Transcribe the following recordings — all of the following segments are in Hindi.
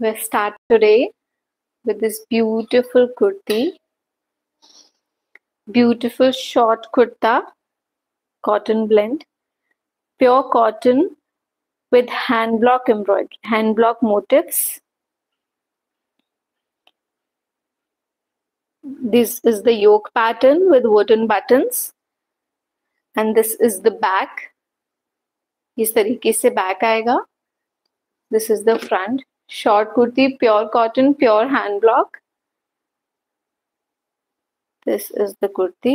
We'll start today with this beautiful kurti, beautiful short kurta, cotton blend, pure cotton with hand block embroidery, hand block motifs. This is the yoke pattern with wooden buttons, and this is the back. इस तरीके से back आएगा. This is the front. Short kurti, pure cotton, pure hand block. This is the kurti.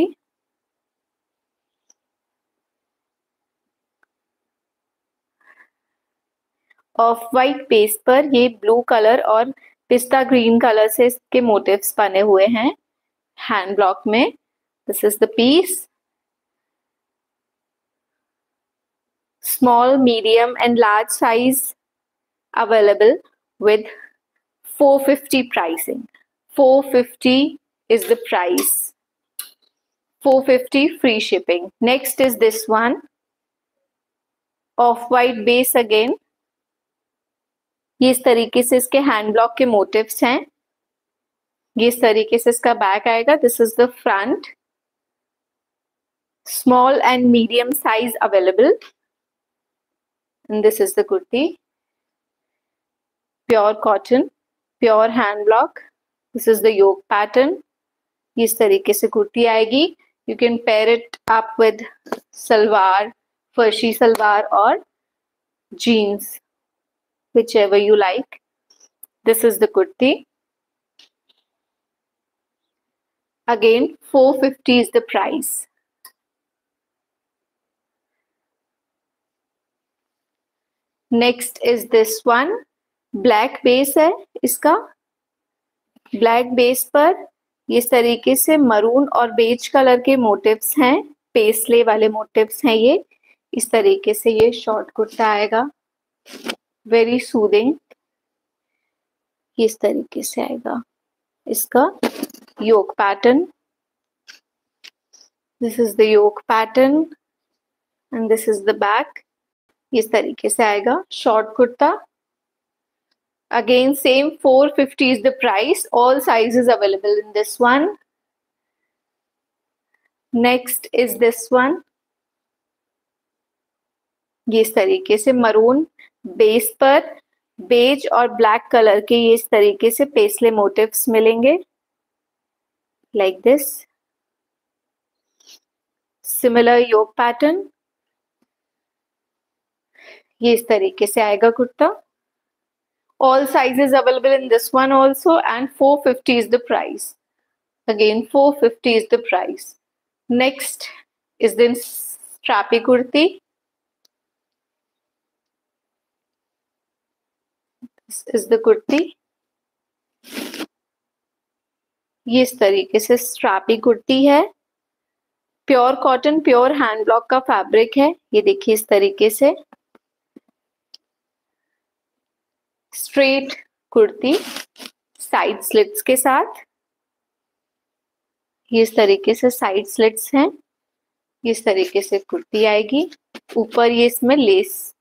Of white base पर ये ब्लू कलर और पिस्ता ग्रीन कलर से इसके मोटिव्स बने हुए हैं हैंड ब्लॉक में. This is the piece. Small, medium and large size available with 450 pricing. 450 is the price. 450 free shipping. Next is this one. Off white base again. ये इस तरीके से इसके हैंड ब्लॉक के मोटिव्स हैं. ये इस तरीके से इसका बैक आएगा. This is the front. Small and medium size available. And this is the kurti. Pure cotton, pure hand block. This is the yoke pattern. इस तरीके से कुर्ती आएगी. You can pair it up with salwar, फर्शी सलवार और jeans, whichever you like. This is the kurti. Again, 450 is the price. Next is this one. Black base है इसका. Black base पर इस तरीके से मरून और बेज कलर के मोटिव्स हैं. पेस्ले वाले मोटिव्स हैं ये. इस तरीके से ये शॉर्ट कुर्ता आएगा. Very soothing. इस तरीके से आएगा इसका yoke pattern. This is the yoke pattern and this is the back. इस तरीके से आएगा short kurta. Again same 450 is the price. All sizes available in this one. Next is this one. ये इस तरीके से मरून बेस पर बेज और ब्लैक कलर के ये इस तरीके से पेस्ले मोटिव्स मिलेंगे. Like this. Similar yoke pattern. ये इस तरीके से आएगा kurta. All sizes available in this one also, and 450 is the price. Again, 450 is the price. Next is this strappy kurti. This is the kurti. ये इस तरीके से strappy कुर्ती है. Pure cotton, pure hand block का फैब्रिक है. ये देखिए इस तरीके से स्ट्रेट कुर्ती साइड स्लिट्स के साथ. ये इस तरीके से साइड स्लिट्स हैं. इस तरीके से कुर्ती आएगी. ऊपर ये इसमें लेस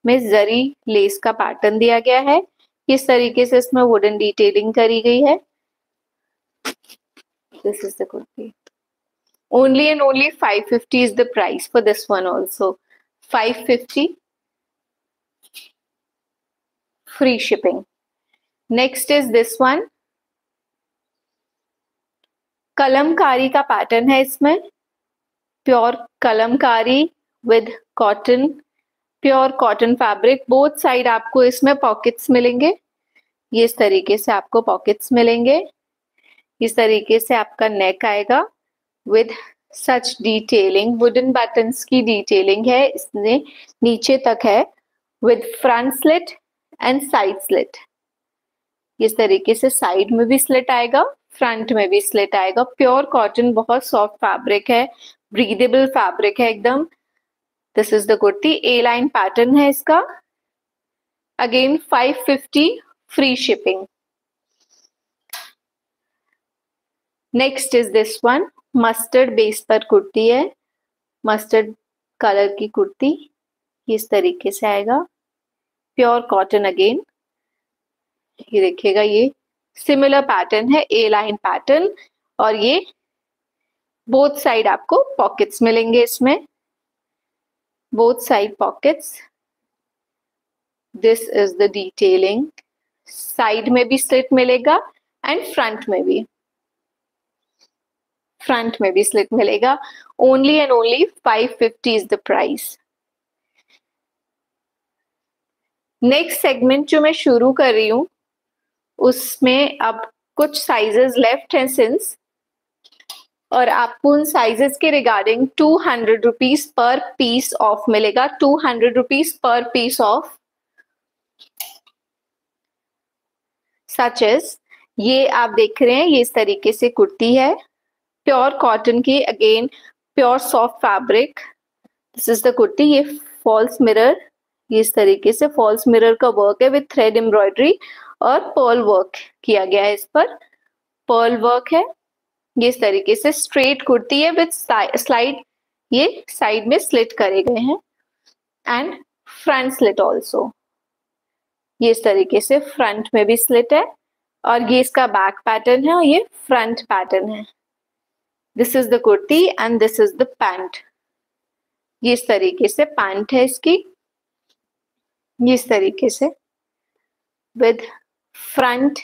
में जरी लेस का पैटर्न दिया गया है. इस तरीके से इसमें वुडन डिटेलिंग करी गई है. This is the kurti. Only and only 550 is the price for this one also. 550 free shipping. Next is this one. Kalamkari का पैटर्न है इसमें. Pure Kalamkari with cotton, pure cotton fabric. Both side आपको इसमें पॉकेट्स मिलेंगे. ये इस तरीके से आपको पॉकेट्स मिलेंगे. इस तरीके से आपका नेक आएगा with such detailing. Wooden buttons की डिटेलिंग है इसमें नीचे तक है with front slit and side slit. इस तरीके से साइड में भी स्लिट आएगा, फ्रंट में भी स्लिट आएगा. प्योर कॉटन, बहुत सॉफ्ट फैब्रिक है, ब्रीदेबल फैब्रिक है एकदम. This is the kurti. A line pattern है इसका. Again 550 free shipping. Next is this one. Mustard base पर कुर्ती है. मस्टर्ड कलर की कुर्ती इस तरीके से आएगा. Pure cotton again. ये देखिएगा, ये सिमिलर पैटर्न है, ए लाइन पैटर्न, और ये बोथ साइड आपको पॉकेट्स मिलेंगे इसमें, both side pockets. This is the detailing, side में भी स्लिट मिलेगा एंड फ्रंट में भी, फ्रंट में भी स्लिट मिलेगा। Only and only 550 is the price. Next segment जो मैं शुरू कर रही हूं उसमें अब कुछ साइजेस लेफ्ट हैं सिंस, और आपको उन साइजेस के regarding 200 rupees per piece off मिलेगा, 200 rupees per piece of. Such as ये आप देख रहे हैं, ये इस तरीके से कुर्ती है, प्योर कॉटन की, again pure soft fabric. This is the kurti. ये फॉल्स मिरर, ये इस तरीके से फॉल्स मिरर का वर्क है विथ थ्रेड एम्ब्रॉयडरी और पर्ल वर्क किया गया है, इस पर पर्ल वर्क है। ये इस तरीके से स्ट्रेट कुर्ती है विथ स्लाइड, ये साइड में स्लिट करे गए हैं एंड फ्रंट स्लिट ऑल्सो, ये इस तरीके से फ्रंट में भी स्लिट है, और ये इसका बैक पैटर्न है और ये फ्रंट पैटर्न है। This is the kurti and this is the pant. ये इस तरीके से पैंट है इसकी, ये इस तरीके से with front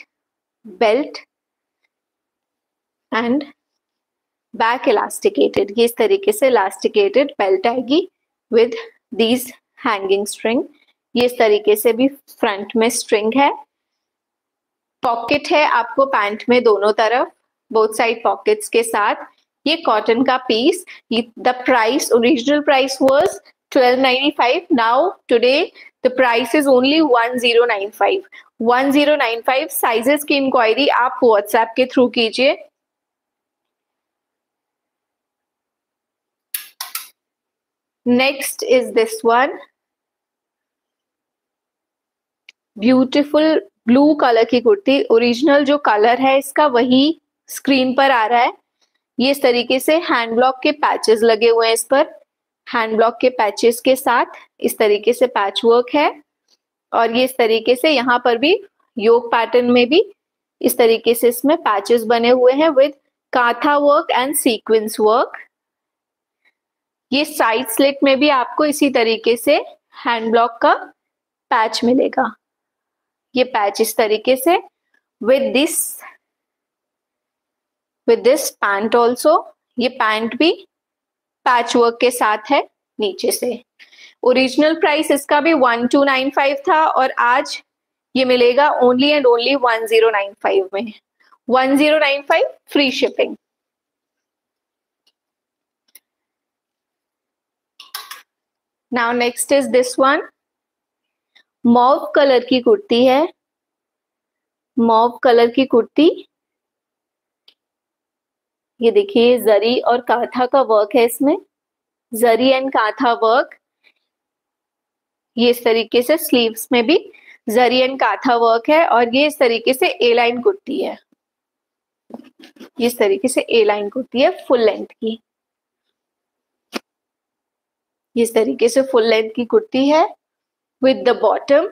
belt and back elasticated. ये इस तरीके से इलास्टिकेटेड बेल्ट आएगी विद दीज हैंगिंग स्ट्रिंग। ये इस तरीके से भी फ्रंट में स्ट्रिंग है। पॉकेट है आपको पैंट में दोनों तरफ, बोथ साइड पॉकेट्स के साथ। ये कॉटन का piece, the price, original price was 1295, now today the price is only 1095। 1095। Sizes की इंक्वायरी आप व्हाट्सएप के थ्रू कीजिए। Next is this one, beautiful blue colour की कुर्ती। ओरिजिनल जो कलर है इसका वही स्क्रीन पर आ रहा है। ये इस तरीके से हैंड ब्लॉक के पैचेस लगे हुए हैं इस पर, हैंड ब्लॉक के पैचेस के साथ इस तरीके से पैच वर्क है, और ये इस तरीके से यहाँ पर भी योक पैटर्न में भी इस तरीके से इसमें पैचेस बने हुए हैं विद काथा वर्क एंड सीक्वेंस वर्क। ये साइड स्लिट में भी आपको इसी तरीके से हैंड ब्लॉक का पैच मिलेगा, ये पैच इस तरीके से विद दिस पैंट ऑल्सो। ये पैंट भी पैच वर्क के साथ है नीचे से। ओरिजिनल प्राइस इसका भी 1295 था, और आज ये मिलेगा ओनली एंड ओनली 1095 में। 1095 free shipping. Now next is this one, mauve colour की कुर्ती है, मॉव कलर की कुर्ती। ये देखिए जरी और काथा का वर्क है इसमें, जरी एंड काथा वर्क। ये इस तरीके से स्लीव्स में भी जरी एंड काथा वर्क है, और ये इस तरीके से ए लाइन कुर्ती है, ये इस तरीके से ए लाइन कुर्ती है फुल लेंथ की। ये इस तरीके से फुल लेंथ की कुर्ती है with the bottom,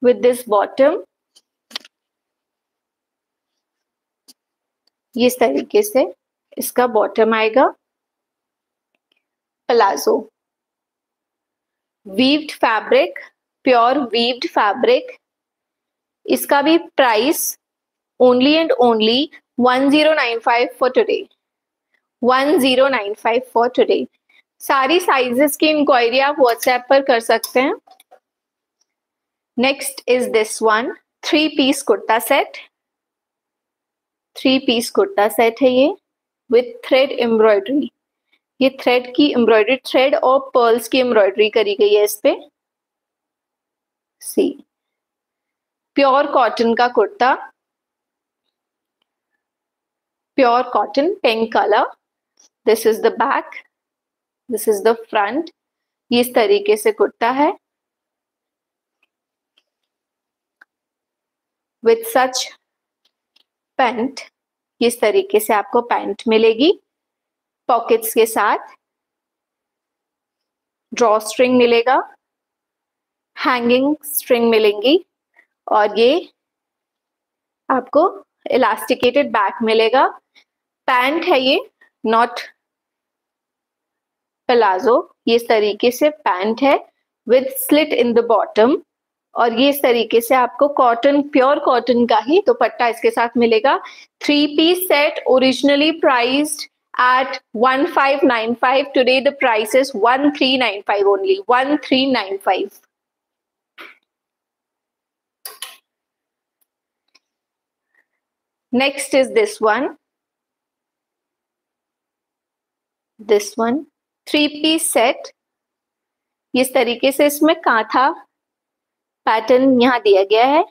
with this bottom. ये इस तरीके से इसका बॉटम आएगा। Palazzo, weaved fabric, pure weaved fabric. इसका भी price only and only 1095 for today, 1095 for today. सारी साइजेस की इंक्वायरी आप व्हाट्सएप पर कर सकते हैं। Next is this one, 3 piece kurta set. 3 piece kurta set है ये विथ थ्रेड एम्ब्रॉयडरी। ये थ्रेड की एम्ब्रॉयडरी, थ्रेड और पर्ल्स की एम्ब्रॉयडरी करी गई है इस पे। सी, प्योर कॉटन का kurta, pure cotton, pink colour. This is the back, this is the front. ये इस तरीके से कुर्ता है विथ सच पैंट। इस तरीके से आपको पैंट मिलेगी पॉकेट्स के साथ, ड्रॉ स्ट्रिंग मिलेगा, हैंगिंग स्ट्रिंग मिलेंगी और ये आपको इलास्टिकेटेड बैक मिलेगा। पैंट है ये, नॉट प्लाजो। ये इस तरीके से पैंट है with slit in the bottom और ये इस तरीके से आपको कॉटन, प्योर कॉटन का ही दुपट्टा इसके साथ मिलेगा। 3-piece set originally priced at 1595. Today the price is 1395 only. 1395. Next is this one. This one 3-piece set. इस तरीके से इसमें कांथा पैटर्न यहाँ दिया गया है।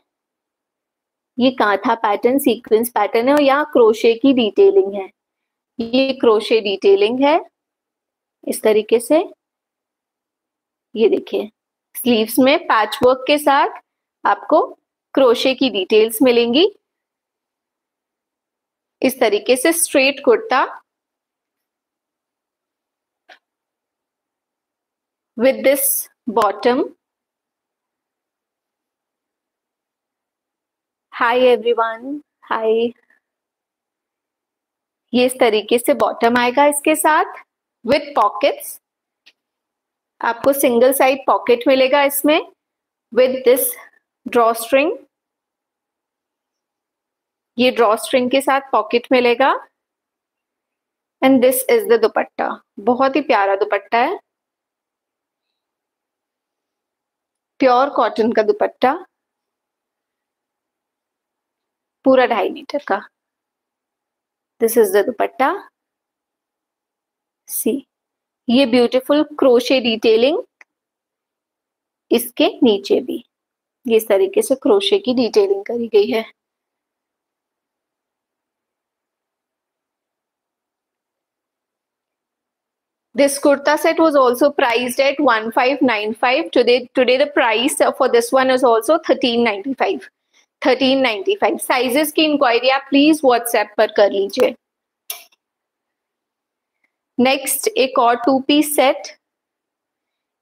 ये कांथा पैटर्न सीक्वेंस पैटर्न है और यहाँ क्रोशे की डिटेलिंग है। ये क्रोशे डिटेलिंग है इस तरीके से। ये देखिए स्लीव्स में पैच वर्क के साथ आपको क्रोशे की डिटेल्स मिलेंगी। इस तरीके से straight kurta with this bottom. Hi everyone. Hi. ये इस तरीके से बॉटम आएगा इसके साथ with pockets. आपको सिंगल साइड पॉकेट मिलेगा इसमें with this drawstring. ये ड्रॉस्ट्रिंग के साथ पॉकेट मिलेगा एंड दिस इज द दुपट्टा। बहुत ही प्यारा दुपट्टा है, प्योर कॉटन का दुपट्टा, पूरा 2.5 मीटर का। This is the dupatta. See ये ब्यूटीफुल क्रोशे डिटेलिंग इसके नीचे भी ये इस तरीके से क्रोशे की डिटेलिंग करी गई है। This kurta set was also priced at 1595. Today the price for this one is also 1395. 1395. Sizes की इंक्वायरी आप प्लीज व्हाट्सएप पर कर लीजिए। नेक्स्ट एक और 2-piece सेट।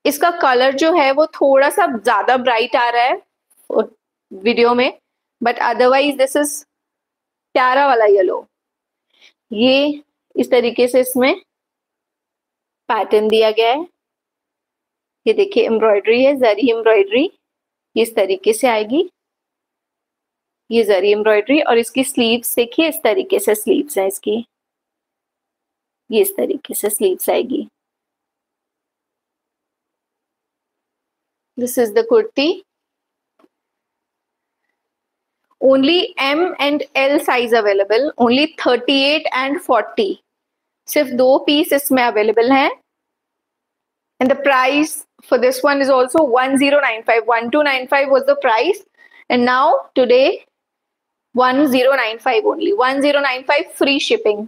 इसका कलर जो है वो थोड़ा सा ज्यादा ब्राइट आ रहा है वीडियो में, बट अदरवाइज दिस इज प्यारा वाला येलो। ये इस तरीके से इसमें पैटर्न दिया गया है। ये देखिए एम्ब्रॉयडरी है, जरी एम्ब्रॉयडरी इस तरीके से आएगी। ये जरी एम्ब्रॉयडरी और इसकी स्लीव्स देखिए इस तरीके से स्लीव्स हैं इसकी। ये इस तरीके से स्लीव्स आएगी। This is the kurti. Only M and L size available, only 38 and 40। सिर्फ 2 पीस इसमें अवेलेबल हैं and the price for this one is also 1095. 1295 was the price and now today 1095 only. 1095 free shipping.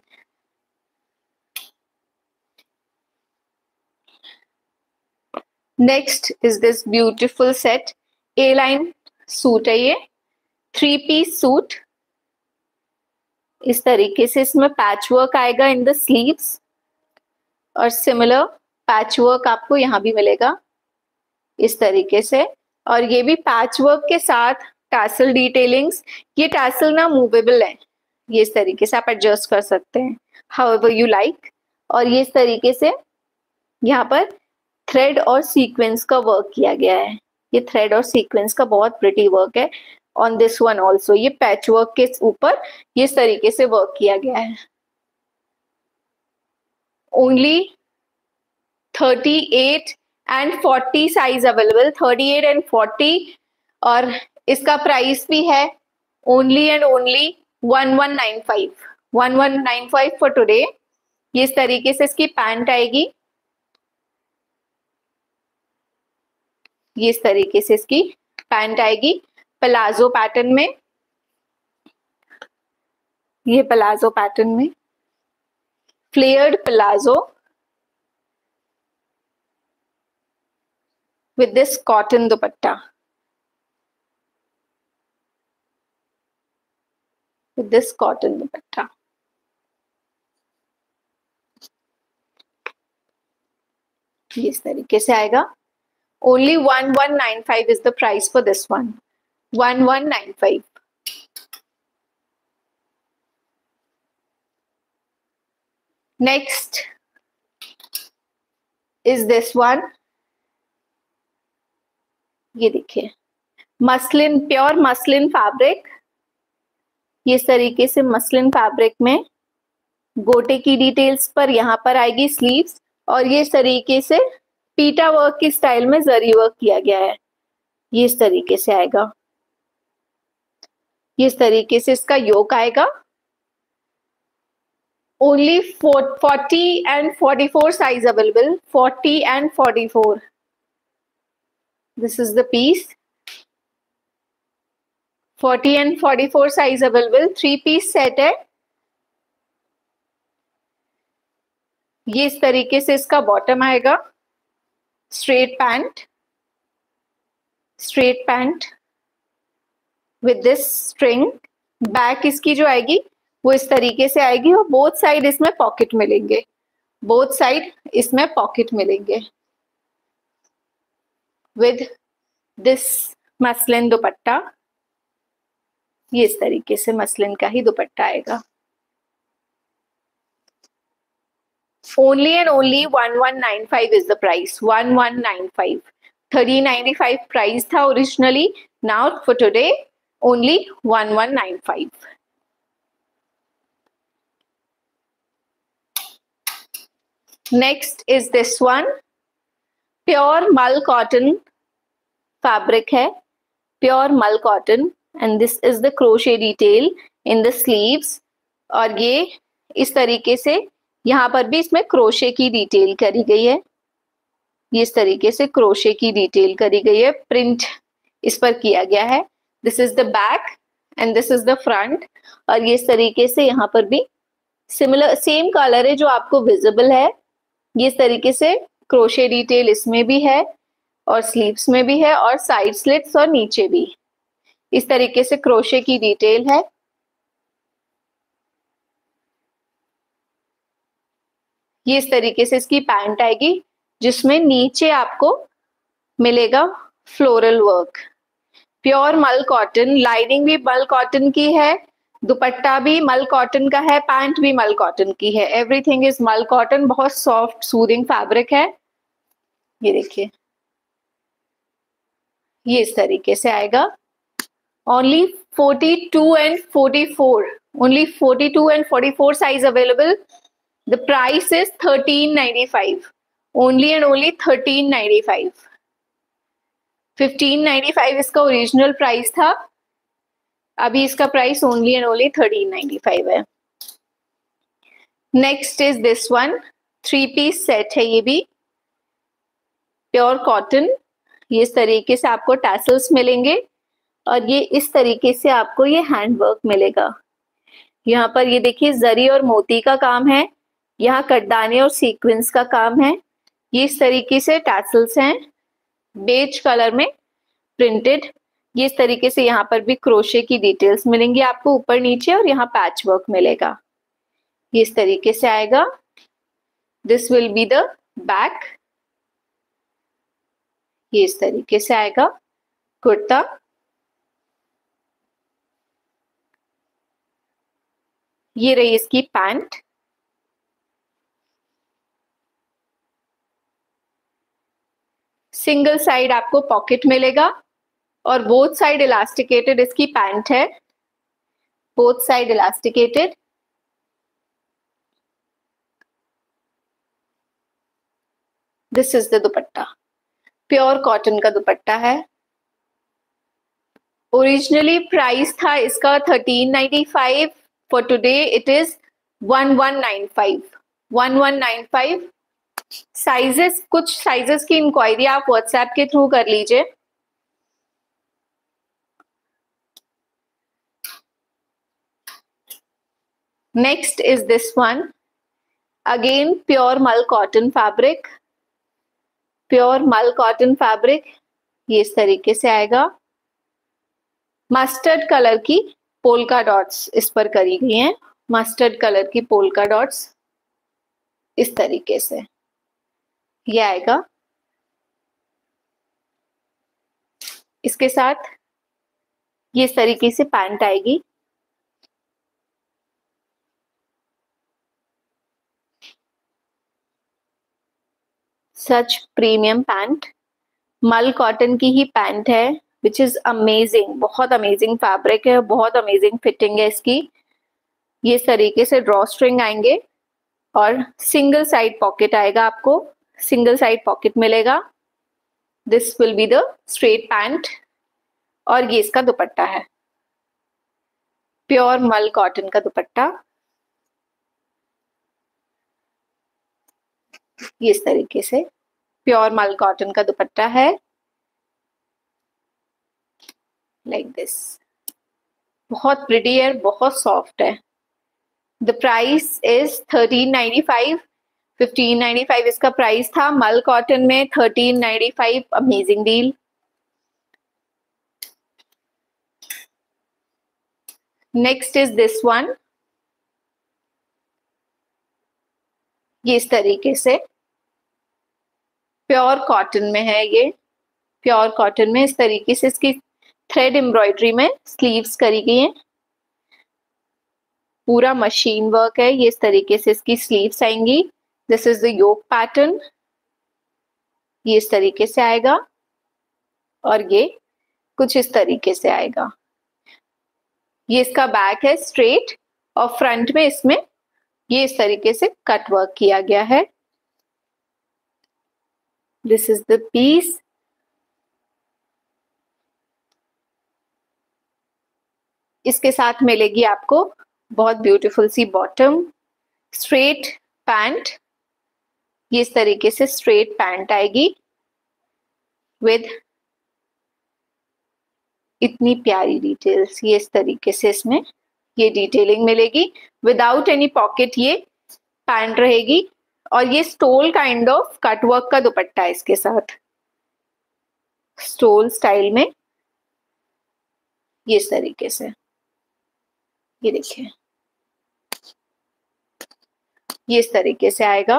Next is this beautiful set. A-line suit है ये, 3-piece सूट। इस तरीके से इसमें पैच वर्क आएगा इन द स्लीव्स और सिमिलर पैच वर्क आपको यहाँ भी मिलेगा इस तरीके से। और ये भी पैच वर्क के साथ टैसल डिटेलिंग्स। ये टैसल ना मूवेबल है, ये इस तरीके से आप एडजस्ट कर सकते हैं हाउएवर यू लाइक। और ये इस तरीके से यहाँ पर थ्रेड और सीक्वेंस का वर्क किया गया है। ये थ्रेड और सीक्वेंस का बहुत प्रिटी वर्क है ऑन दिस वन ऑल्सो। ये पैच वर्क के ऊपर ये इस तरीके से वर्क किया गया है। Only 38 and 40 size available, 38 and 40। और इसका प्राइस भी है only and only 1195। 1195 for today. ये इस तरीके से इसकी पैंट आएगी। ये इस तरीके से इसकी पैंट आएगी प्लाजो पैटर्न में। ये प्लाजो पैटर्न में flared palazzo with this cotton dupatta. With this cotton dupatta. ये इस तरीके से आएगा Only 1195 is the price for this one. 1195. Next is this one. ये देखिए, मसलिन, प्योर मसलिन फैब्रिक. इस तरीके से मसलिन फैब्रिक में गोटे की डिटेल्स पर यहाँ पर आएगी स्लीव्स, और ये इस तरीके से पीटा वर्क की स्टाइल में जरी वर्क किया गया है. ये इस तरीके से आएगा. ये इस तरीके से इसका योक आएगा. Only 40 and 44 size available. 40 and 44. This is the piece. 40 and 44 size available. 3-piece set है. ये इस तरीके से इसका बॉटम आएगा. Straight pant with this string. Back इसकी जो आएगी वो इस तरीके से आएगी, और बोथ साइड इसमें पॉकेट मिलेंगे. बोथ साइड इसमें पॉकेट मिलेंगे विद दिस मसलिन दुपट्टा. ये इस तरीके से मसलिन का ही दुपट्टा आएगा. Only and only 1195 is the price. 1195. 1395 price था originally. Now for today only 1195. Next is this one. Pure mull cotton fabric है. Pure mull cotton, and this is the crochet detail in the sleeves. और ये इस तरीके से यहाँ पर भी इसमें क्रोशे की डिटेल करी गई है. ये इस तरीके से क्रोशे की डिटेल करी गई है, प्रिंट इस पर किया गया है. This is the back and this is the front. और ये इस तरीके से यहाँ पर भी सिमिलर सेम कलर है जो आपको विजिबल है. ये इस तरीके से क्रोशे डिटेल इसमें भी है, और स्लीव्स में भी है, और साइड स्लिट्स और नीचे भी इस तरीके से क्रोशे की डिटेल है. ये इस तरीके से इसकी पैंट आएगी, जिसमें नीचे आपको मिलेगा फ्लोरल वर्क. प्योर मल कॉटन. लाइनिंग भी मल कॉटन की है, दुपट्टा भी मल कॉटन का है, पैंट भी मल कॉटन की है. एवरीथिंग इज मल कॉटन. बहुत सॉफ्ट सूदिंग फैब्रिक है. ये देखिए, ये इस तरीके से आएगा. Only 42 and 44. Only 42 and 44 size available. The price is 1395. Only and only 1395. 1595 इसका ओरिजिनल प्राइस था. अभी इसका प्राइस ओनली एंड ओनली 1395 है. Next is this one. 3-piece set है. ये भी प्योर कॉटन. ये इस तरीके से आपको टैसल्स मिलेंगे, और ये इस तरीके से आपको ये हैंड वर्क मिलेगा. यहाँ पर ये देखिए, जरी और मोती का काम है. यहाँ कटदाने और सीक्वेंस का काम है. ये इस तरीके से टैसल्स हैं, बेज कलर में प्रिंटेड. ये इस तरीके से यहाँ पर भी क्रोशे की डिटेल्स मिलेंगी आपको ऊपर नीचे, और यहाँ पैच वर्क मिलेगा. ये इस तरीके से आएगा. This will be the back. ये इस तरीके से आएगा कुर्ता. ये रही इसकी पैंट. सिंगल साइड आपको पॉकेट मिलेगा, और बोथ साइड इलास्टिकेटेड इसकी पैंट है. Both side elasticated. This is the dupatta. Pure cotton का दुपट्टा है. ओरिजिनली प्राइस था इसका 1395. For today it is 1195. 1195. Sizes, कुछ साइजेस की इंक्वायरी आप व्हाट्सएप के थ्रू कर लीजिए. Next is this one. Again pure मल कॉटन फैब्रिक. प्योर मल कॉटन फैब्रिक. ये इस तरीके से आएगा. मस्टर्ड कलर की पोल्का डॉट्स इस पर करी गई हैं. मस्टर्ड कलर की पोल्का डॉट्स इस तरीके से ये आएगा. इसके साथ ये इस तरीके से पैंट आएगी। सच प्रीमियम पैंट, मल कॉटन की ही पैंट है, विच इज अमेजिंग, बहुत अमेजिंग फैब्रिक है, बहुत अमेजिंग फिटिंग है इसकी। ये इस तरीके से ड्रॉ स्ट्रिंग आएंगे और सिंगल साइड पॉकेट आएगा, आपको सिंगल साइड पॉकेट मिलेगा। This will be the straight pant और ये इसका दुपट्टा है, प्योर मल कॉटन का दुपट्टा। ये इस तरीके से प्योर मल कॉटन का दुपट्टा है, लाइक दिस। बहुत प्रिटी है, बहुत सॉफ्ट है। द प्राइस इज 1395, 1595 इसका प्राइस था। मल कॉटन में 1395, amazing deal. Next is this one. ये इस तरीके से प्योर कॉटन में है, ये प्योर कॉटन में इस तरीके से इसकी थ्रेड एम्ब्रॉयडरी में स्लीव्स करी गई हैं, पूरा मशीन वर्क है। ये इस तरीके से इसकी स्लीव्स आएंगी। This is the yoke pattern, ये इस तरीके से आएगा और ये कुछ इस तरीके से आएगा। ये इसका बैक है स्ट्रेट और फ्रंट में इसमें ये इस तरीके से कट वर्क किया गया है। This is the piece. इसके साथ मिलेगी आपको बहुत ब्यूटीफुल सी बॉटम, स्ट्रेट पैंट। ये इस तरीके से स्ट्रेट पैंट आएगी विद इतनी प्यारी डिटेल्स। ये इस तरीके से इसमें ये डिटेलिंग मिलेगी, विदाउट एनी पॉकेट ये पैंट रहेगी और ये स्टोल काइंड ऑफ कटवर्क का दुपट्टा है इसके साथ, स्टोल स्टाइल में। ये इस तरीके से, ये देखिए, ये इस तरीके से आएगा।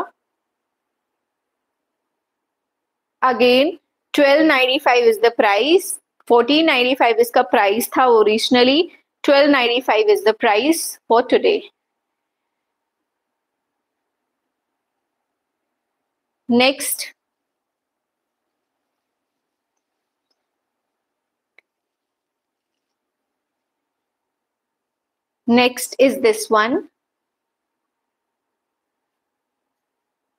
अगेन 1295 इज द प्राइस, 1495 इसका प्राइस था originally, 1295 is the price for today. Next is this one.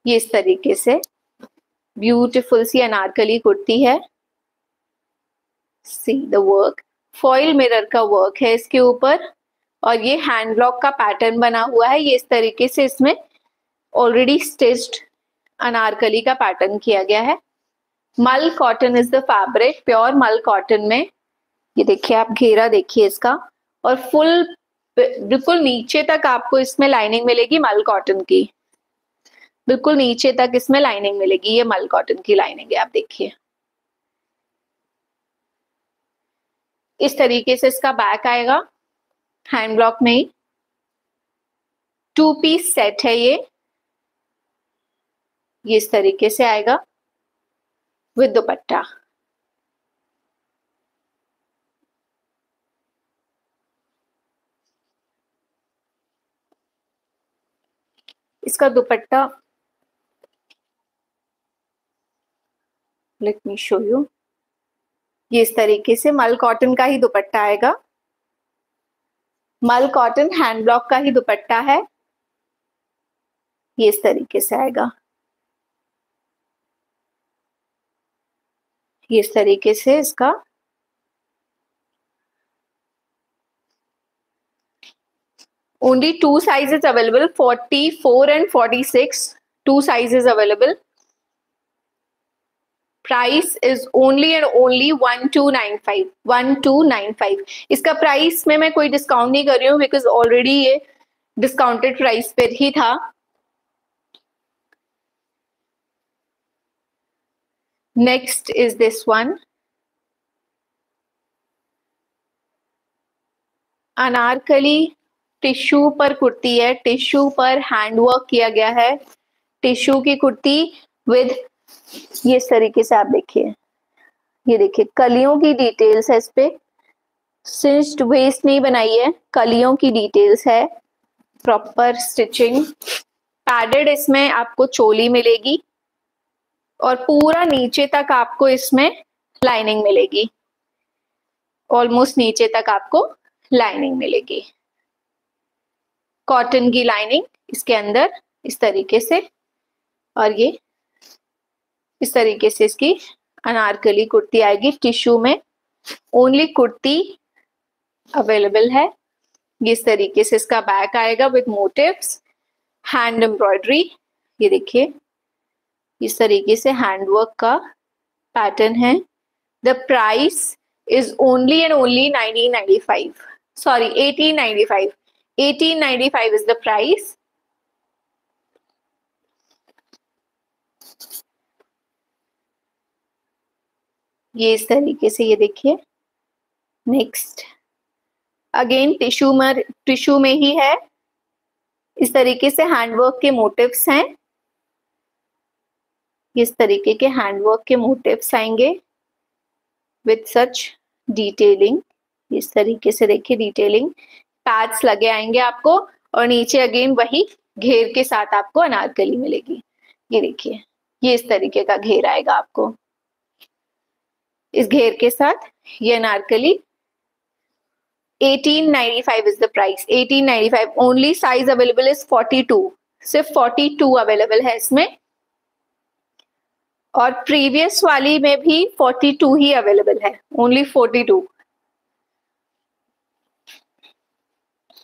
ये इस तरीके से ब्यूटीफुल सी अनारकली कुर्ती है। See the work, foil mirror का वर्क है इसके ऊपर और ये हैंड ब्लॉक का पैटर्न बना हुआ है। ये इस तरीके से इसमें ऑलरेडी स्टिच्ड अनारकली का पैटर्न किया गया है। मल cotton is the fabric, pure मल कॉटन में। ये देखिए, आप घेरा देखिए इसका, और फुल बिल्कुल नीचे तक आपको इसमें लाइनिंग मिलेगी मल कॉटन की, बिल्कुल नीचे तक इसमें लाइनिंग मिलेगी। ये मल कॉटन की लाइनिंग है, आप देखिए। इस तरीके से इसका बैक आएगा हैंड ब्लॉक में ही। 2 पीस सेट है ये इस तरीके से आएगा विद दुपट्टा। इसका दुपट्टा, लेट मी शो यू, ये इस तरीके से मल कॉटन का ही दुपट्टा आएगा। मल कॉटन हैंड ब्लॉक का ही दुपट्टा है, ये इस तरीके से आएगा। ये इस तरीके से इसका only 2 sizes available, 44 and 46, 2 sizes available. Price is only and only 1295, 1295। इसका प्राइस में मैं कोई डिस्काउंट नहीं कर रही हूँ बिकॉज ऑलरेडी ये डिस्काउंटेड प्राइस पर ही था। Next is this one, Anarkali tissue पर कुर्ती है, टिश्यू पर हैंडवर्क किया गया है। टिश्यू की कुर्ती विद ये इस तरीके से, आप देखिए, ये देखिए कलियों की डिटेल्स है इस पे, स्टिच्ड वेस्ट नहीं बनाई है, कलियों की डिटेल्स है, प्रॉपर स्टिचिंग, पैडेड इसमें आपको चोली मिलेगी और पूरा नीचे तक आपको इसमें लाइनिंग मिलेगी, ऑलमोस्ट नीचे तक आपको लाइनिंग मिलेगी, कॉटन की लाइनिंग इसके अंदर इस तरीके से। और ये इस तरीके से इसकी अनारकली कुर्ती आएगी, टिश्यू में ओनली कुर्ती अवेलेबल है। इस तरीके से इसका बैक आएगा विद मोटिव्स, हैंड एम्ब्रॉयडरी, ये देखिए इस तरीके से हैंडवर्क का पैटर्न है। The price is only and only 1995, sorry 1895, 1895 is the price. ये इस तरीके से, ये देखिए नेक्स्ट अगेन टिश्यू में ही है, इस तरीके से हैंडवर्क के मोटिव्स हैं, इस तरीके के हैंडवर्क के मोटिव्स आएंगे विथ सच डिटेलिंग, इस तरीके से देखिए डिटेलिंग, पैड्स लगे आएंगे आपको और नीचे अगेन वही घेर के साथ आपको अनारकली मिलेगी। ये देखिए ये इस तरीके का घेर आएगा आपको, इस घेर के साथ ये Anarkali. 1895 is the price, 1895 only. Size available is 42, सिर्फ 42 अवेलेबल है इसमें, और प्रीवियस वाली में भी 42 ही अवेलेबल है, only 42।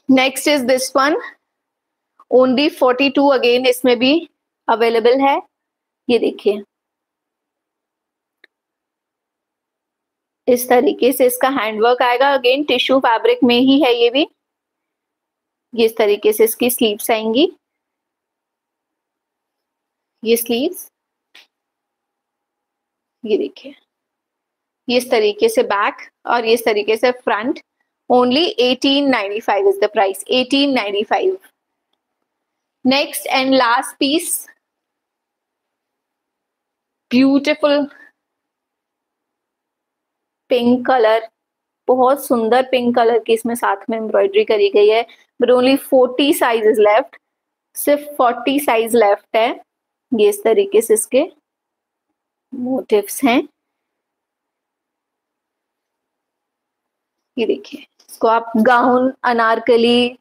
Next is this one, only 42 again इसमें भी अवेलेबल है। ये देखिए इस तरीके से इसका हैंडवर्क आएगा, अगेन टिश्यू फैब्रिक में ही है ये भी। ये इस तरीके से इसकी स्लीव्स आएंगी, ये स्लीव्स, ये देखिए ये इस तरीके से बैक और ये इस तरीके से front. Only 1895 is the price, 1895। Next and last piece, beautiful pink colour, बहुत सुंदर पिंक कलर की इसमें साथ में एम्ब्रॉयडरी करी गई है, बट ओनली 40 साइजेस लेफ्ट, सिर्फ 40 साइज लेफ्ट है। ये इस तरीके से इसके मोटिव्स हैं, ये देखिए इसको आप gown, Anarkali,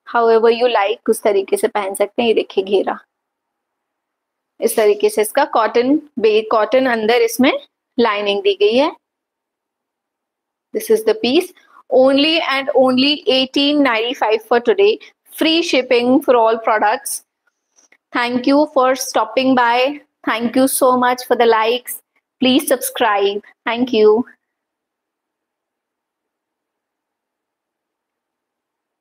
however you like उस तरीके से पहन सकते हैं। ये देखिए घेरा इस तरीके से इसका कॉटन अंदर इसमें लाइनिंग दी गई है। This is the piece, only and only 1895 for today, free shipping for all products. Thank you for stopping by, thank you so much for the likes, please subscribe, thank you.